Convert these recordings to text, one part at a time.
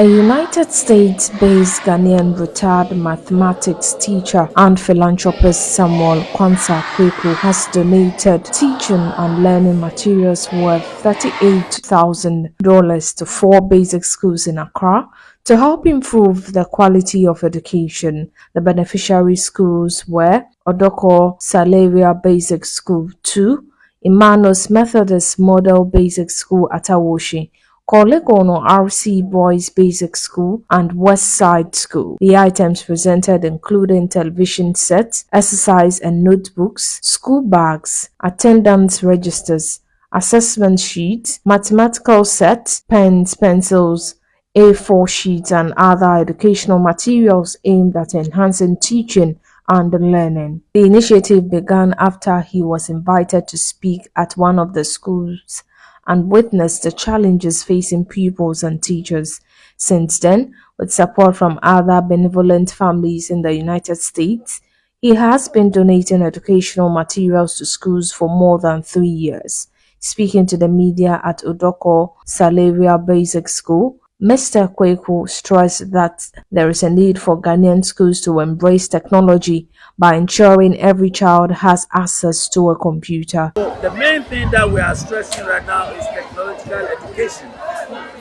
A United States-based Ghanaian retired mathematics teacher and philanthropist Samuel Kwanzaa Kweku has donated teaching and learning materials worth $38,000 to 4 basic schools in Accra to help improve the quality of education. The beneficiary schools were Odoko Salaria Basic School 2, Emmanuel's Methodist Model Basic School at Awoshi, Kolegono RC Boys Basic School and West Side School. The items presented including television sets, exercise and notebooks, school bags, attendance registers, assessment sheets, mathematical sets, pens, pencils, A4 sheets and other educational materials aimed at enhancing teaching and learning. The initiative began after he was invited to speak at one of the schools and witnessed the challenges facing pupils and teachers. Since then, with support from other benevolent families in the United States, he has been donating educational materials to schools for more than 3 years. Speaking to the media at Odoko Salaria Basic School, Mr. Kweku stressed that there is a need for Ghanaian schools to embrace technology by ensuring every child has access to a computer. The main thing that we are stressing right now is technological education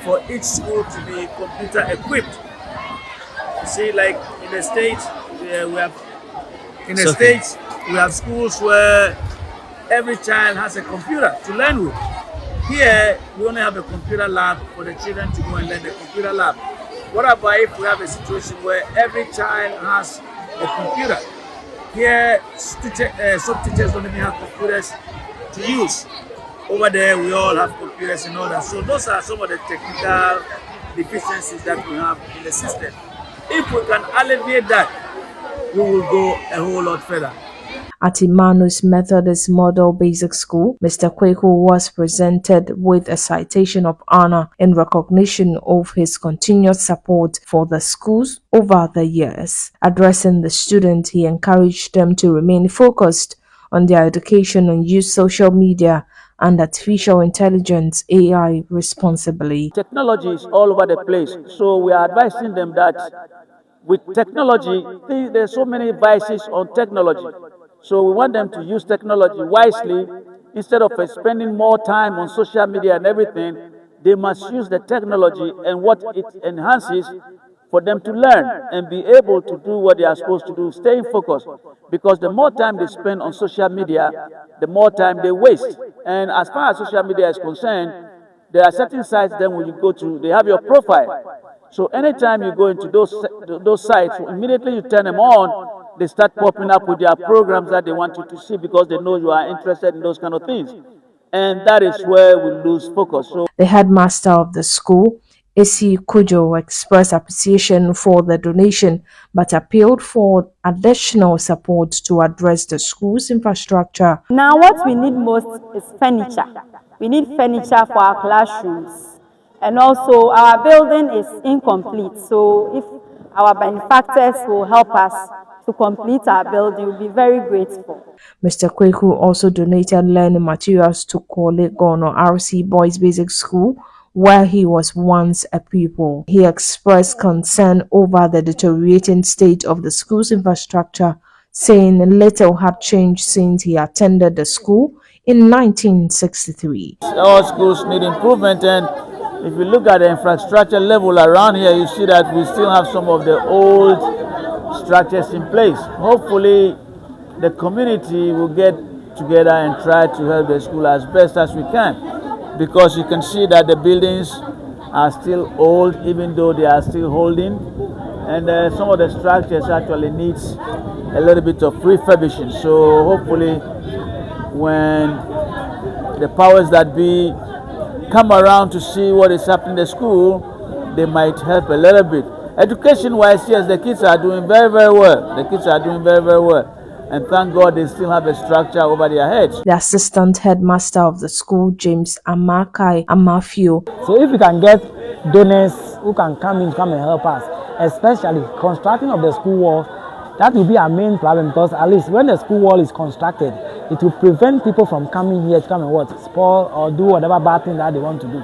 for each school to be computer equipped. You see, like in the States, we have schools where every child has a computer to learn with. Here, we only have a computer lab for the children to go and learn the computer lab. What about if we have a situation where every child has a computer? Here, some teachers don't even have computers to use. Over there, we all have computers and all that. So those are some of the technical deficiencies that we have in the system. If we can alleviate that, we will go a whole lot further. At Emmanuel's Methodist Model Basic School, Mr. Kweku was presented with a citation of honor in recognition of his continued support for the schools over the years. Addressing the students, he encouraged them to remain focused on their education and use social media and artificial intelligence AI responsibly. Technology is all over the place, so we are advising them that with technology, there's so many vices on technology. So we want them to use technology wisely. Instead of spending more time on social media and everything, they must use the technology and what it enhances for them to learn and be able to do what they are supposed to do, staying focused. Because the more time they spend on social media, the more time they waste. And as far as social media is concerned, there are certain sites then when you go to, they have your profile. So anytime you go into those sites, immediately you turn them on, they start popping up with their programs that they want you to see because they know you are interested in those kind of things. And that is where we lose focus. So the headmaster of the school, Esi Kujo, expressed appreciation for the donation but appealed for additional support to address the school's infrastructure. Now what we need most is furniture. We need furniture for our classrooms. And also our building is incomplete. So if our benefactors will help us to complete our building, we'll be very grateful. Mr. Kweku also donated learning materials to Kolegono RC Boys Basic School, where he was once a pupil. He expressed concern over the deteriorating state of the school's infrastructure, saying little had changed since he attended the school in 1963. All schools need improvement, and if you look at the infrastructure level around here, you see that we still have some of the old structures in place. Hopefully, the community will get together and try to help the school as best as we can, because you can see that the buildings are still old, even though they are still holding, and some of the structures actually needs a little bit of refurbishing. So hopefully, when the powers that be come around to see what is happening in the school, they might help a little bit. Education-wise, yes, the kids are doing very, very well. The kids are doing very, very well. And thank God they still have a structure over their heads. The assistant headmaster of the school, James Amakai Amafio. So if we can get donors who can come and help us, especially constructing of the school wall, that will be our main problem, because at least when the school wall is constructed, it will prevent people from coming here to come and spoil or do whatever bad thing that they want to do.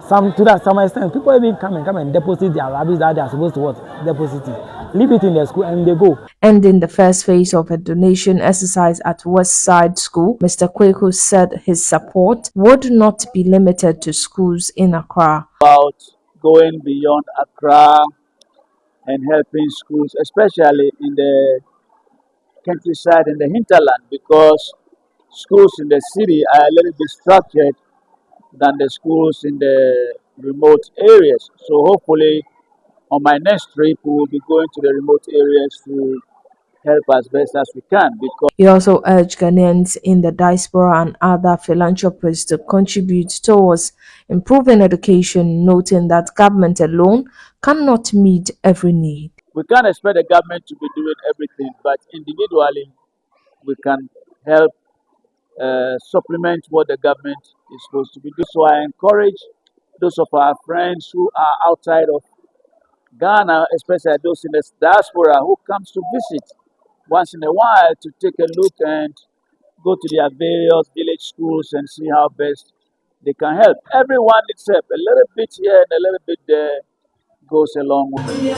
Some to that some extent, people even come and deposit their rubbish that they are supposed to what deposit it, leave it in the school and they go. Ending the first phase of a donation exercise at Westside School, Mr. Kweku said his support would not be limited to schools in Accra. About going beyond Accra and helping schools, especially in the countryside and the hinterland, because schools in the city are a little bit structured than the schools in the remote areas. So hopefully on my next trip we will be going to the remote areas to help as best as we can, because He also urged Ghanaians in the diaspora and other philanthropists to contribute towards improving education, noting that government alone cannot meet every need. we can't expect the government to be doing everything, but individually we can help supplement what the government is supposed to be doing. So I encourage those of our friends who are outside of Ghana, especially those in the diaspora who comes to visit once in a while, to take a look and go to their various village schools and see how best they can help. Everyone needs help. A little bit here and a little bit there goes a long way.